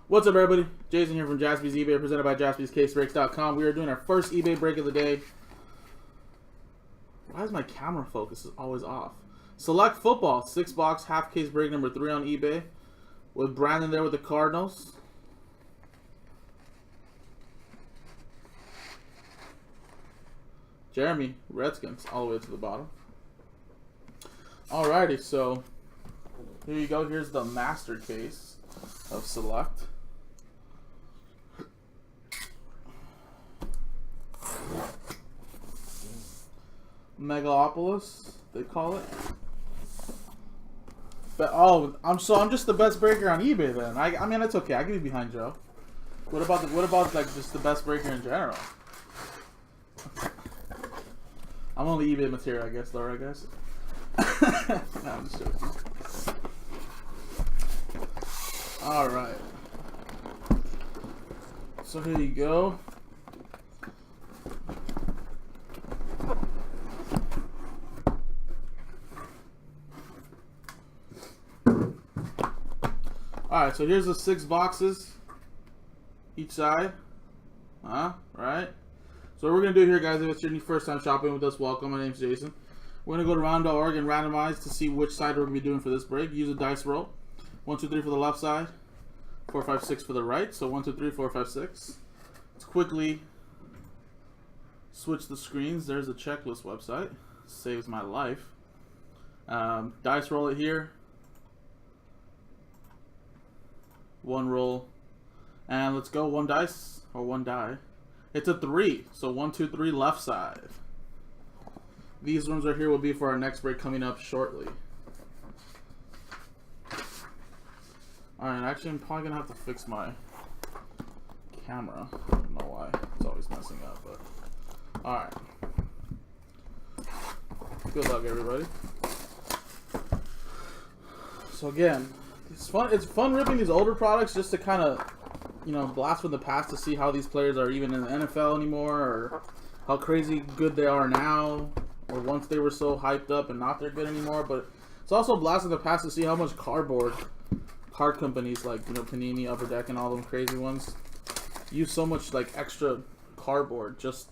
What's up, everybody? Jason here from Jaspy's eBay, presented by JaspysCaseBreaks.com. We are doing our first eBay break of the day. Why is my camera focus always off? Select football, 6-box, half case break number 3 on eBay. With Brandon there with the Cardinals. Jeremy, Redskins, all the way to the bottom. Alrighty, so here you go. Here's the master case of Select. Megalopolis, they call it. But I'm just the best breaker on eBay then. I mean, it's okay. I can be behind Joe. What about like just the best breaker in general? I'm only eBay material, I guess, though, I guess. No, I'm just joking. Alright. So here you go. Alright, so here's the 6 boxes each side. Right? So what we're going to do here, guys, if it's your first time shopping with us, welcome. My name's Jason. We're going to go to round.org and randomize to see which side we're going to be doing for this break. Use a dice roll. 1, 2, 3 for the left side. 4, 5, 6 for the right. So 1, 2, 3, 4, 5, 6. Let's quickly switch the screens. There's the checklist website. Saves my life. Dice roll it here. 1 roll. And let's go 1 dice, or 1 die. It's a 3. So 1, 2, 3 left side. These ones right here will be for our next break coming up shortly. Alright, actually I'm probably going to have to fix my camera. I don't know why. It's always messing up, but alright. Good luck, everybody. So again, it's fun ripping these older products just to kind of, you know, blast from the past to see how these players are even in the NFL anymore, or how crazy good they are now, or once they were so hyped up and not they're good anymore. But it's also a blast from the past to see how much card companies like, you know, Panini, Upper Deck, and all them crazy ones use so much like extra cardboard just,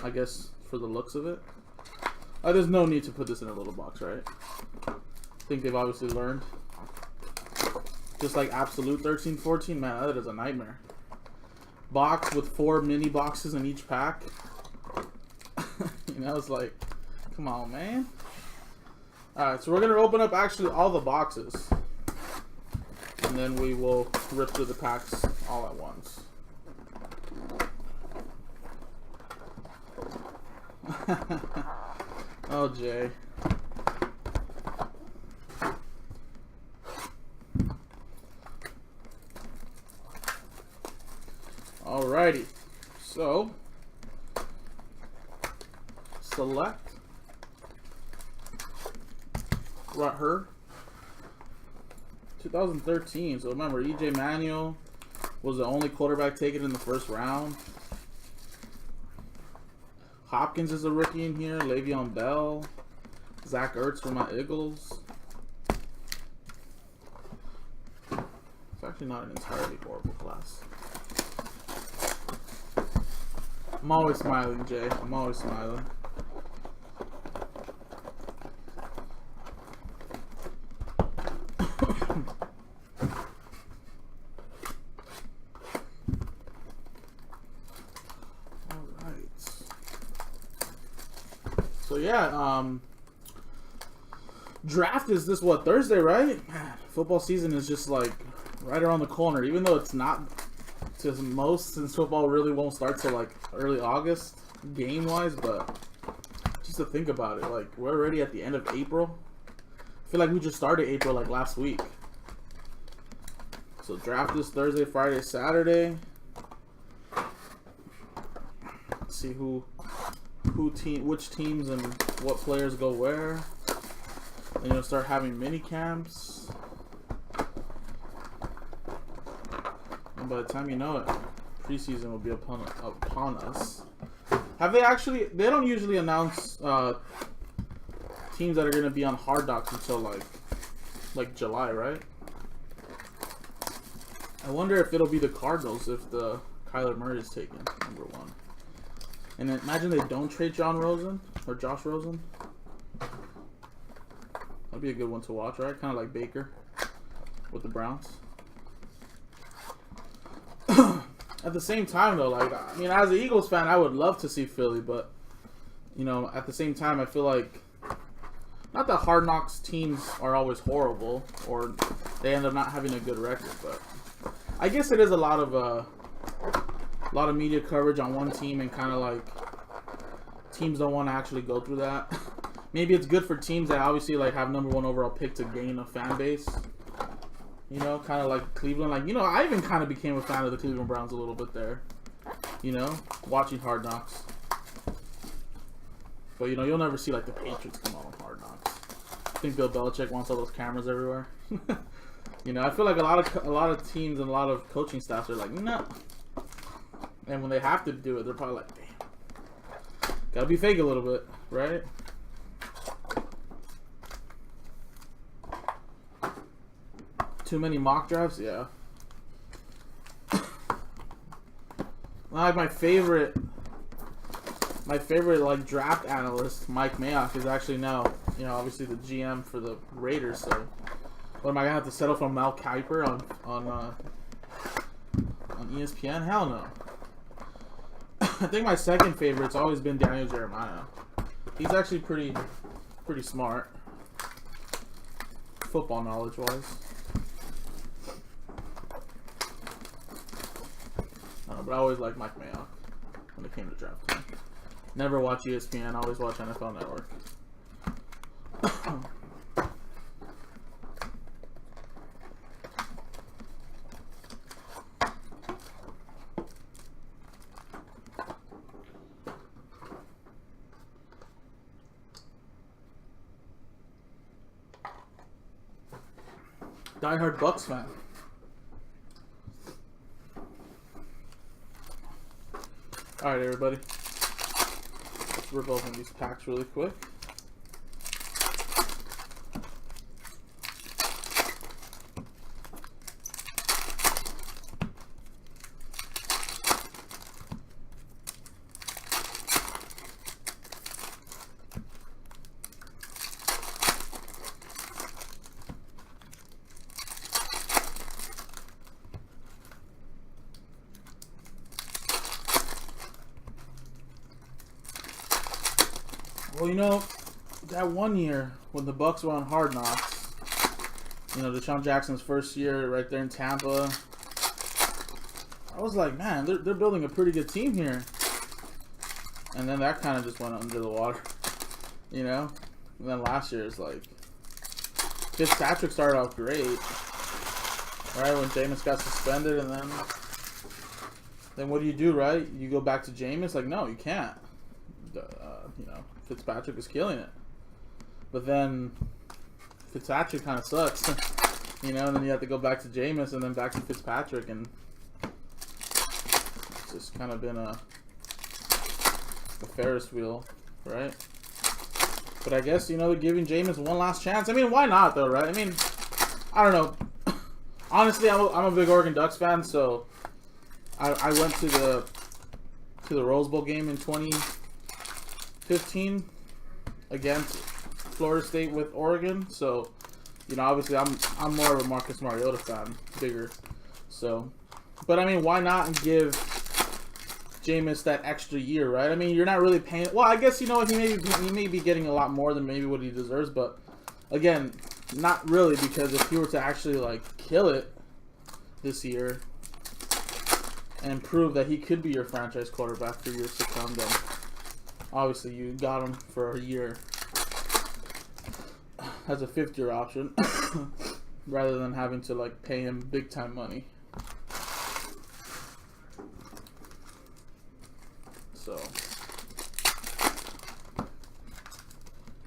I guess, for the looks of it. There's no need to put this in a little box, right? I think they've obviously learned. Just like Absolute 13-14, man, that is a nightmare. Box with 4 mini boxes in each pack. You know, it's like, come on, man. Alright, so we're going to open up actually all the boxes. And then we will rip through the packs all at once. Oh, Jay. Alrighty, so Select her 2013. So remember, EJ Manuel was the only quarterback taken in the first round. Hopkins is a rookie in here. Le'Veon Bell, Zach Ertz for my Eagles. It's actually not an entirely horrible class. I'm always smiling, Jay. I'm always smiling. Alright. So yeah, draft is this, what, Thursday, right? Man, football season is just like right around the corner, even though it's not to most, since football really won't start till like early August game wise. But just to think about it, like we're already at the end of April. I feel like we just started April like last week. So draft is Thursday, Friday, Saturday. Let's see which teams and what players go where. And you'll start having mini camps. By the time you know it, preseason will be upon us. Have they actually? They don't usually announce teams that are going to be on Hard Knocks until like July, right? I wonder if it'll be the Cardinals if the Kyler Murray is taken, number 1. And then imagine they don't trade Josh Rosen. That'd be a good one to watch, right? Kind of like Baker with the Browns. At the same time, though, like, I mean, as an Eagles fan, I would love to see Philly, but, you know, at the same time, I feel like, not that Hard Knocks teams are always horrible, or they end up not having a good record, but I guess it is a lot of media coverage on one team, and kind of like, teams don't want to actually go through that. Maybe it's good for teams that obviously, like, have number 1 overall pick to gain a fan base. You know, kind of like Cleveland. Like, you know, I even kind of became a fan of the Cleveland Browns a little bit there. You know, watching Hard Knocks. But, you know, you'll never see, like, the Patriots come out on Hard Knocks. I think Bill Belichick wants all those cameras everywhere. You know, I feel like a lot of teams and a lot of coaching staffs are like, nah. And when they have to do it, they're probably like, damn. Gotta be fake a little bit, right? Too many mock drafts? Yeah. Like my favorite like draft analyst, Mike Mayock, is actually now, you know, obviously the GM for the Raiders. So, what am I gonna have to settle for Mel Kiper on ESPN? Hell no. I think my second favorite's always been Daniel Jeremiah. He's actually pretty smart, football knowledge wise. But I always liked Mike Mayock when it came to draft time. Never watch ESPN, always watch NFL Network. Diehard Bucks fan. Alright, everybody. Let's rip open these packs really quick. Well, you know, that one year when the Bucks were on Hard Knocks, you know, Deshaun Jackson's first year right there in Tampa, I was like, man, they're building a pretty good team here. And then that kind of just went under the water, you know? And then last year, it's like, Fitzpatrick started off great, right, when Jameis got suspended, and then what do you do, right? You go back to Jameis? Like, no, you can't. You know, Fitzpatrick is killing it. But then Fitzpatrick kind of sucks, you know, and then you have to go back to Jameis and then back to Fitzpatrick, and it's just kind of been a Ferris wheel, right? But I guess, you know, they're giving Jameis one last chance. I mean, why not, though, right? I mean, I don't know. Honestly, I'm a big Oregon Ducks fan, so I went to the Rose Bowl game in 2015 against Florida State with Oregon. So, you know, obviously I'm more of a Marcus Mariota fan, bigger. So, but I mean, why not give Jameis that extra year, right? I mean, you're not really paying. Well, I guess, you know, he may be getting a lot more than maybe what he deserves, but again, not really, because if he were to actually like kill it this year and prove that he could be your franchise quarterback for years to come, then obviously you got him for a year as a fifth-year option rather than having to like pay him big-time money. So,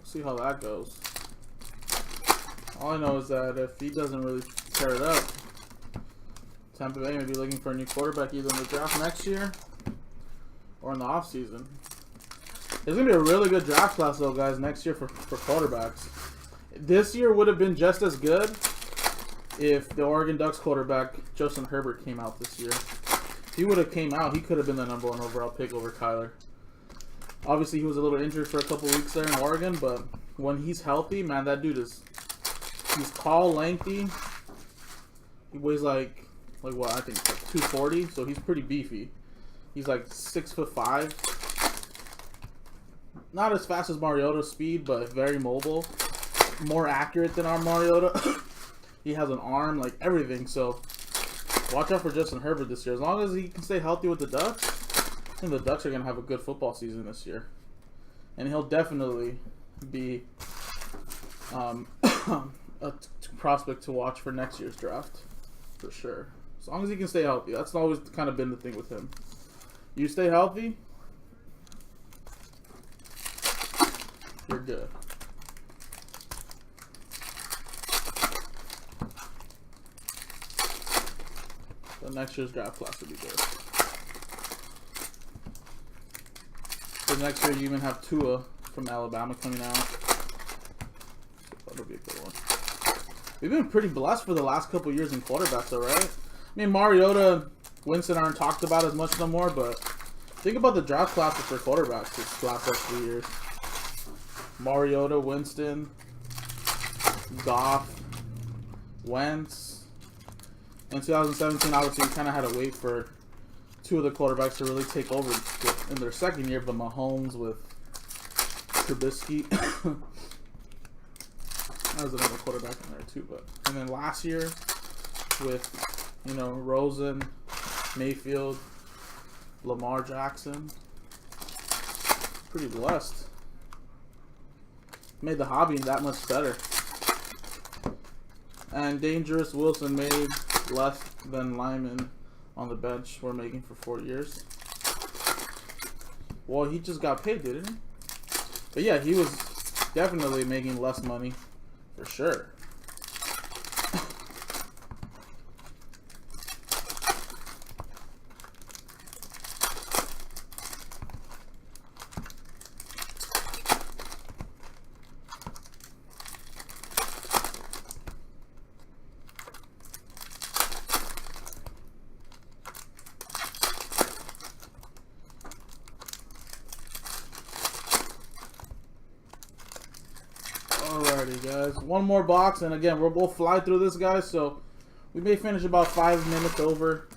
see how that goes. All I know is that if he doesn't really tear it up, Tampa Bay may be looking for a new quarterback either in the draft next year or in the offseason. There's going to be a really good draft class, though, guys, next year for quarterbacks. This year would have been just as good if the Oregon Ducks quarterback Justin Herbert came out this year. If he would have came out, he could have been the #1 overall pick over Kyler. Obviously, he was a little injured for a couple weeks there in Oregon, but when he's healthy, man, that dude he's tall, lengthy. He weighs like what, I think like 240, so he's pretty beefy. He's like 6'5". Not as fast as Mariota's speed, but very mobile. More accurate than our Mariota. He has an arm, like everything, so watch out for Justin Herbert this year. As long as he can stay healthy with the Ducks, I think the Ducks are going to have a good football season this year. And he'll definitely be a prospect to watch for next year's draft, for sure. As long as he can stay healthy. That's always kind of been the thing with him. You stay healthy, you're good. So next year's draft class will be good. So next year you even have Tua from Alabama coming out. So that'll be a good one. We've been pretty blessed for the last couple years in quarterbacks, though, right? I mean, Mariota, Winston aren't talked about as much no more, but think about the draft classes for quarterbacks this last 3 years. Mariota, Winston, Goff, Wentz. In 2017, obviously, we kind of had to wait for two of the quarterbacks to really take over in their second year, but Mahomes with Trubisky. That was another quarterback in there too, but and then last year with Rosen, Mayfield, Lamar Jackson, pretty blessed. Made the hobby that much better. And Dangerous Wilson made less than Lyman on the bench we're making for 4 years. Well, he just got paid, didn't he? But yeah, he was definitely making less money. For sure. Alrighty, guys. One more box, and again, we'll fly through this, guys. So we may finish about 5 minutes over,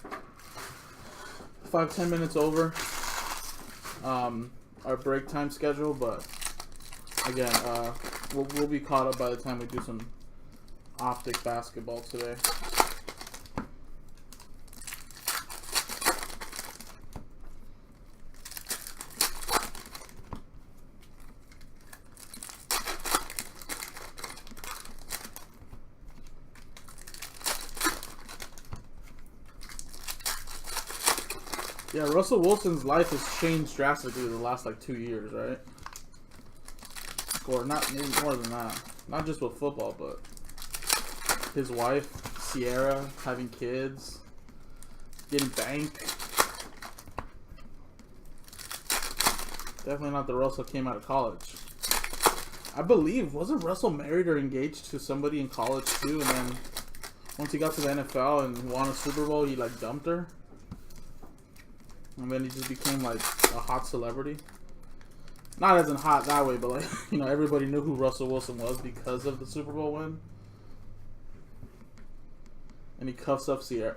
5-10 minutes over our break time schedule. But again, we'll be caught up by the time we do some optic basketball today. Yeah, Russell Wilson's life has changed drastically the last 2 years, right? Or not, maybe more than that. Not just with football, but his wife, Sierra, having kids, getting banked. Definitely not the Russell came out of college. I believe, wasn't Russell married or engaged to somebody in college too? And then once he got to the NFL and won a Super Bowl, he dumped her. And then he just became a hot celebrity. Not as in hot that way, but everybody knew who Russell Wilson was because of the Super Bowl win. And he cuffs up Sierra.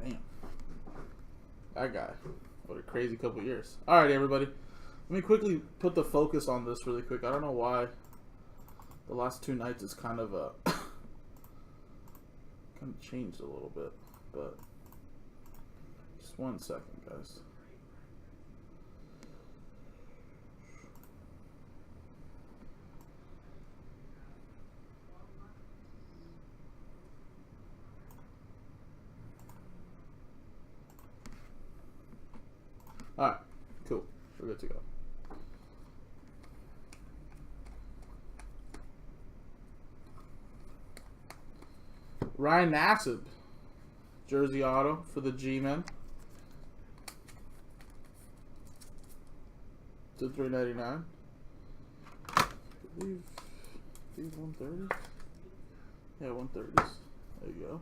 Damn. That guy. What a crazy couple years. Alright, everybody. Let me quickly put the focus on this really quick. I don't know why the last 2 nights is kind of changed a little bit, but just 1 second, guys. Alright, cool. We're good to go. Ryan Nassib, jersey auto for the G-Men. To $3.99. I believe 130s. Yeah, 130s. There you go.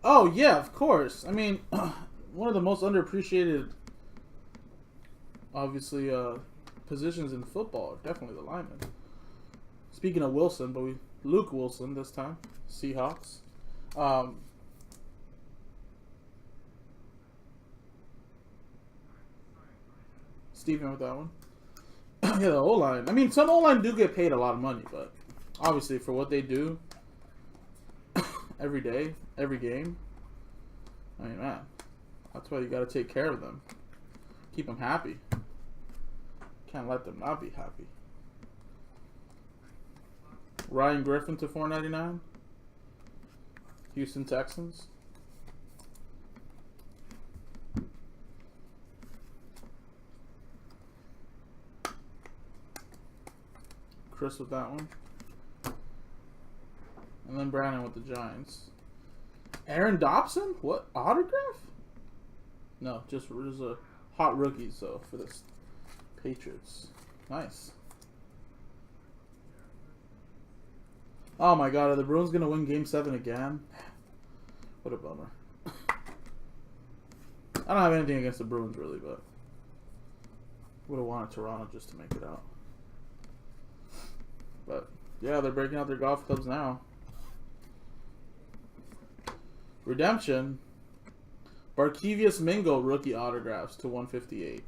Oh, yeah, of course. I mean, one of the most underappreciated, obviously, positions in football. Definitely the lineman. Speaking of Wilson, but Luke Wilson this time. Seahawks. Steven with that one. Yeah, the O-line. I mean, some O-line do get paid a lot of money, but obviously for what they do every day, every game, I mean, man, that's why you got to take care of them. Keep them happy. Can't let them not be happy. Ryan Griffin to $4.99. Houston Texans. Chris with that one. And then Brandon with the Giants. Aaron Dobson? What? Autograph? No, just there's a hot rookie, so for this Patriots. Nice. Oh my god, are the Bruins gonna win Game 7 again? What a bummer. I don't have anything against the Bruins really, but would have wanted Toronto just to make it out. But yeah, they're breaking out their golf clubs now. Redemption. Barkevius Mingo rookie autographs to 158.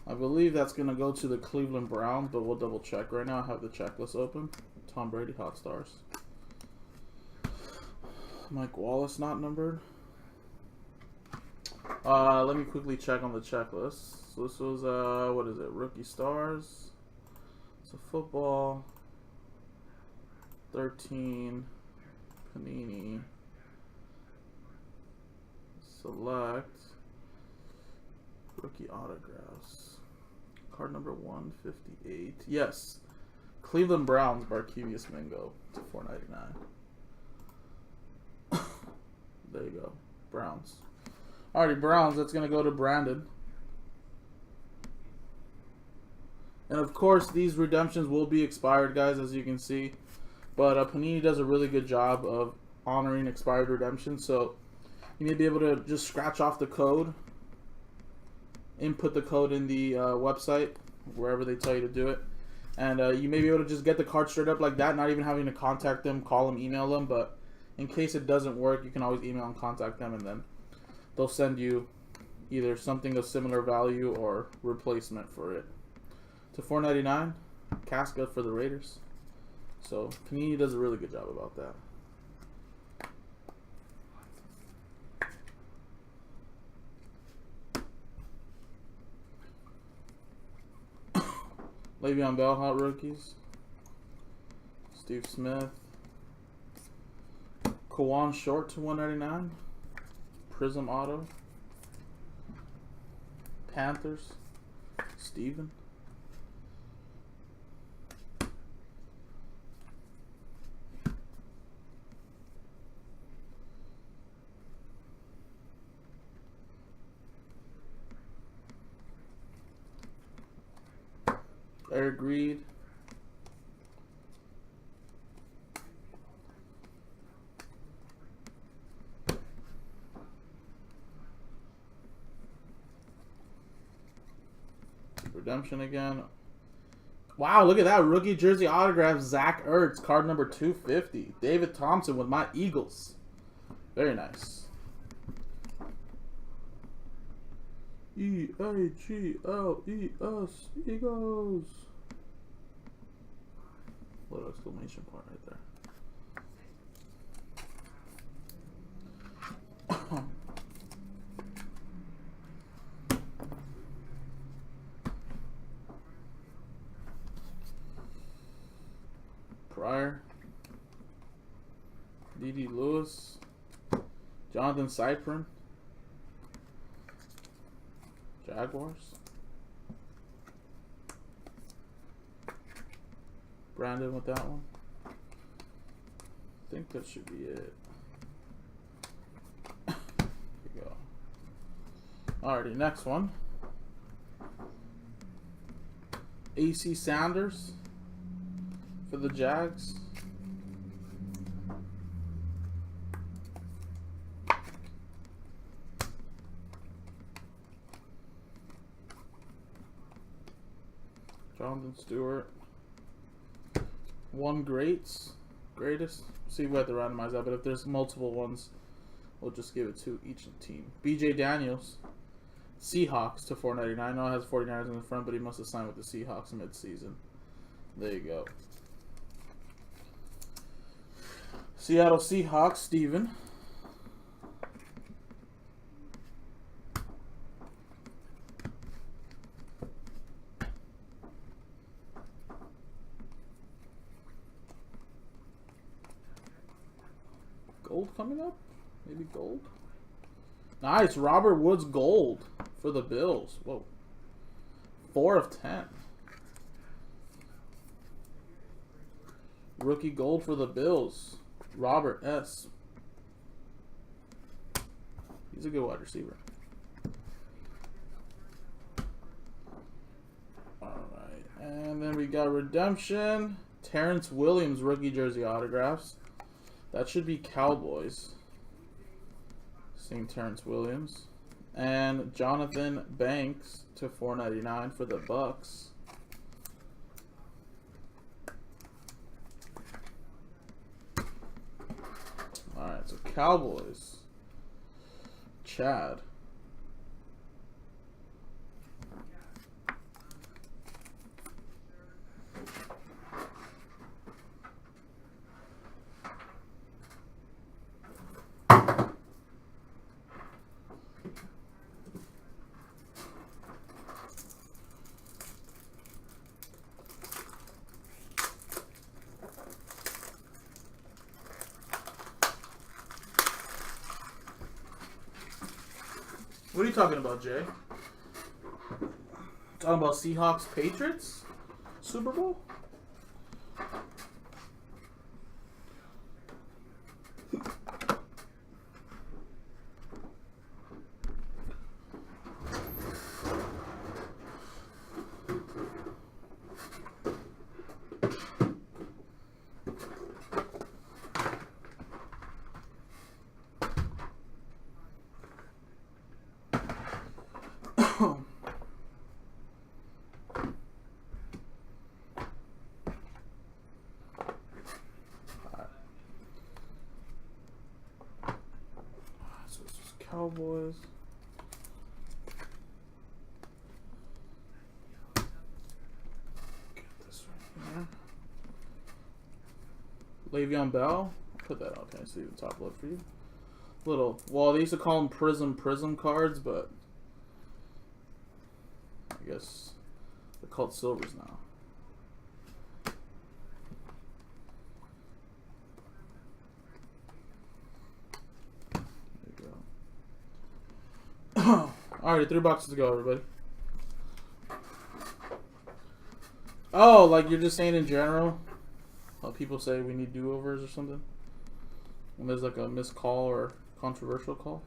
I believe that's going to go to the Cleveland Browns, but we'll double check. Right now I have the checklist open. Tom Brady Hot Stars. Mike Wallace not numbered. Let me quickly check on the checklist. So this was, what is it? Rookie Stars. So football. 13. Panini. Select. Rookie autographs. Card number 158. Yes. Cleveland Browns Barkevius Mingo to $4.99. There you go. Browns. Alrighty, Browns. That's going to go to Brandon. And of course, these redemptions will be expired, guys, as you can see. But Panini does a really good job of honoring expired redemptions. So you may be able to just scratch off the code, input the code in the website, wherever they tell you to do it. And you may be able to just get the card straight up like that, not even having to contact them, call them, email them. But in case it doesn't work, you can always email and contact them, and then they'll send you either something of similar value or replacement for it. To $4.99, Casca for the Raiders. So Panini does a really good job about that. Le'Veon Bell hot rookies. Steve Smith. Kawan Short to $1.99. Prism Auto. Panthers. Steven. Eric Reed. Redemption again. Wow, look at that. Rookie jersey autograph, Zach Ertz, card number 250. David Thompson with my Eagles. Very nice. E-A-G-L-E-S, Eagles. Little exclamation point right there. Pryor. D.D. Lewis. Jonathan Cyprin. Jaguars. Brandon with that one. I think that should be it. Here we go. Alrighty, next one. AC Sanders for the Jags. Jonathan Stewart. One greatest. See, we have to randomize that, but if there's multiple ones, we'll just give it to each team. BJ Daniels. Seahawks to 499. I know it has 49ers in the front, but he must have signed with the Seahawks mid-season. There you go. Seattle Seahawks, Steven. Gold coming up? Maybe gold? Nice. Robert Woods gold for the Bills. Whoa. 4 of 10. Rookie gold for the Bills. Robert S. He's a good wide receiver. Alright. And then we got redemption. Terrence Williams rookie jersey autographs. That should be Cowboys. Same Terrence Williams. And Jonathan Banks to 499 for the Bucks. Alright, so Cowboys. Chad. What are you talking about, Jay? Talking about Seahawks Patriots? Super Bowl? Cowboys. Get this right here. Le'Veon Bell. Put that out. Can I see the top left for you? Little. Well, they used to call them prism cards, but I guess they're called silvers now. Alright, 3 boxes to go, everybody. Oh, like you're just saying in general? How people say we need do-overs or something? When there's like a missed call or controversial call?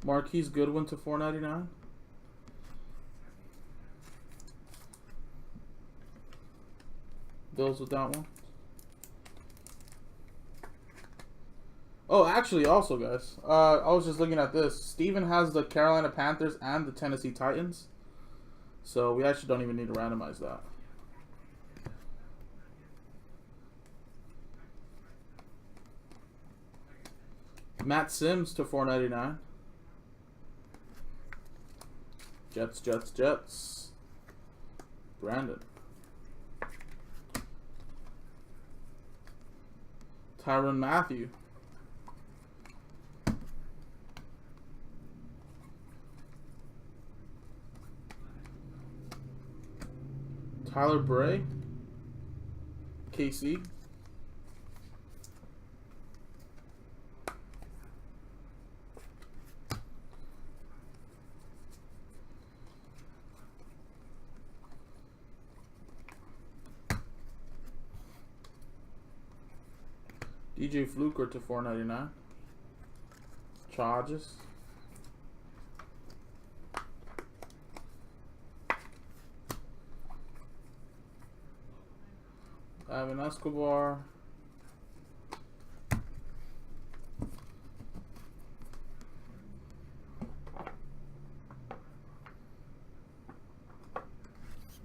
Marquise Goodwin to 499. Bills with that one. Oh, actually, also, guys, I was just looking at this. Steven has the Carolina Panthers and the Tennessee Titans. So we actually don't even need to randomize that. Matt Sims to 499. Jets. Brandon. Tyrann Mathieu. Tyler Bray, KC. DJ Fluker to 499. Charges. Ave Escobar.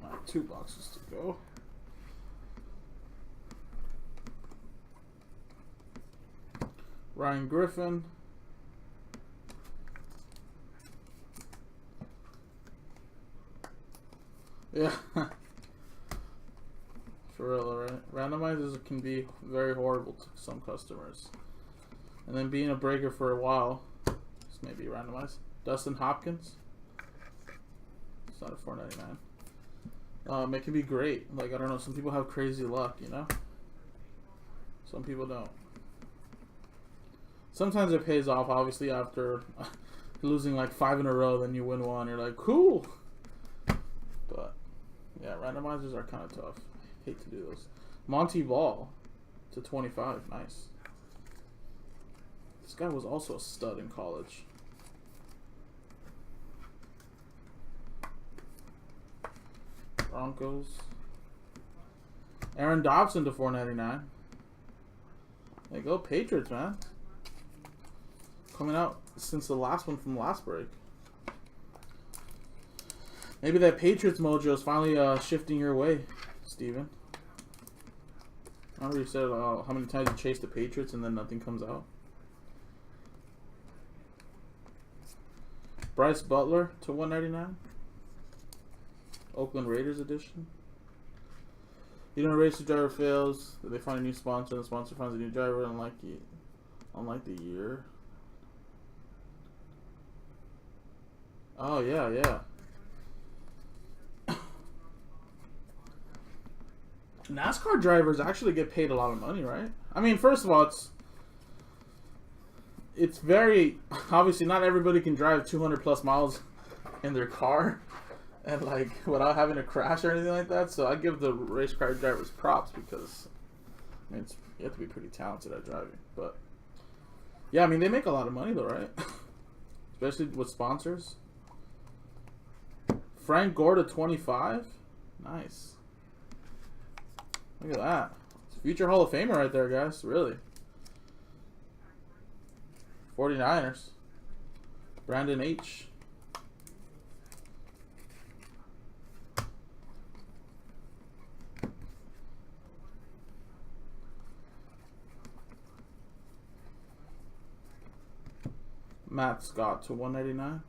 Alright, 2 boxes to go. Ryan Griffin. Yeah. For real, right? Randomizers can be very horrible to some customers. And then being a breaker for a while, this may be randomized. Dustin Hopkins. It's not a $4.99. It can be great. Like, I don't know, some people have crazy luck, you know? Some people don't. Sometimes it pays off, obviously, after losing like 5 in a row, then you win one, you're like, cool. But, yeah, randomizers are kind of tough. Hate to do those. Monty Ball to 25. Nice. This guy was also a stud in college. Broncos. Aaron Dobson to 4.99. There you go, Patriots, man. Coming out since the last one from last break. Maybe that Patriots mojo is finally shifting your way, Steven. Remember you said how many times you chase the Patriots and then nothing comes out? Bryce Butler to 1.99. Oakland Raiders edition. You don't race the driver fails. They find a new sponsor. The sponsor finds a new driver. Unlike the year. Oh yeah, yeah. NASCAR drivers actually get paid a lot of money, right? I mean, first of all, it's very obviously not everybody can drive 200 plus miles in their car and like without having a crash or anything like that. So I give the race car drivers props because I mean, you have to be pretty talented at driving. But yeah, I mean they make a lot of money though, right? Especially with sponsors. Frank Gore to 25. Nice. Look at that. It's a future Hall of Famer right there, guys. Really. 49ers. Brandon H. Matt Scott to 199.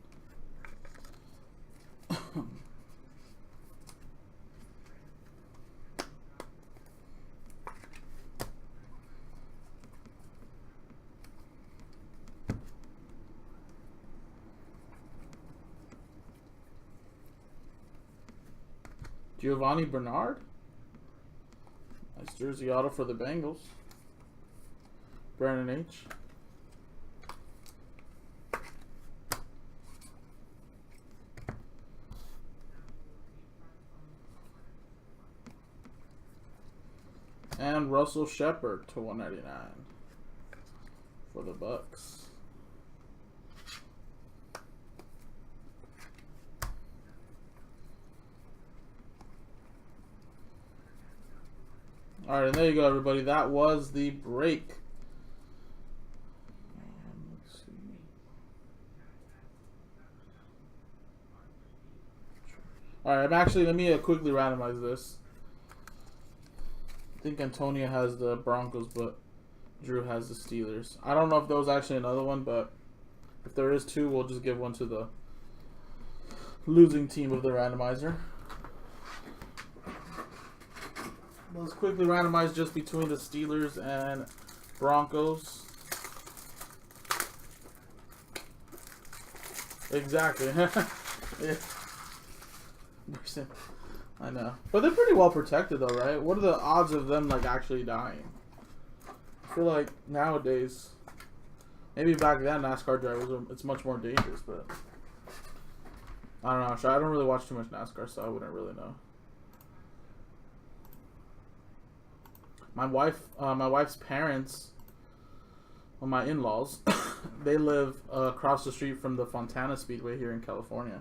Giovanni Bernard. Nice jersey auto for the Bengals. Brandon H. And Russell Shepard to 199 for the Bucks. All right, and there you go, everybody. That was the break. Let's see. All right, let me quickly randomize this. I think Antonio has the Broncos, but Drew has the Steelers. I don't know if there was actually another one, but if there is two, we'll just give one to the losing team of the randomizer. Let's quickly randomize just between the Steelers and Broncos. Exactly. Yeah. I know. But they're pretty well protected though, right? What are the odds of them like actually dying? I feel like nowadays, maybe back then NASCAR drivers, it's much more dangerous, but I don't know. I don't really watch too much NASCAR, so I wouldn't really know. My wife's parents, well, my in-laws, they live across the street from the Fontana Speedway here in California,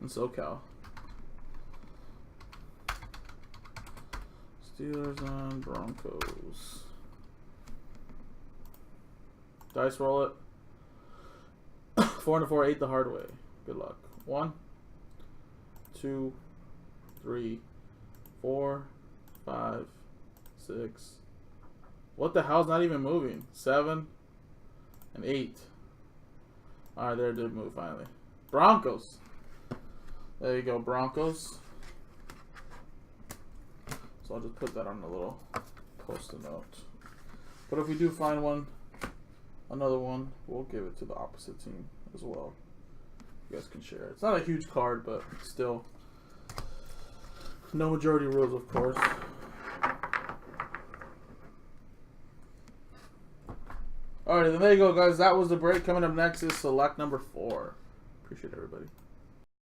in SoCal. Steelers and Broncos. Dice roll it. 4 and a 4, 8 the hard way. Good luck. 1, 2, 3, 4, 5, 6. What the hell's not even moving? 7 and 8. Alright, there it did move finally. Broncos. There you go, Broncos. So I'll just put that on a little post-it note. But if we do find one, another one, we'll give it to the opposite team as well. You guys can share it. It's not a huge card, but still. No majority rules, of course. Alright, then there you go, guys. That was the break. Coming up next is select number 4. Appreciate everybody.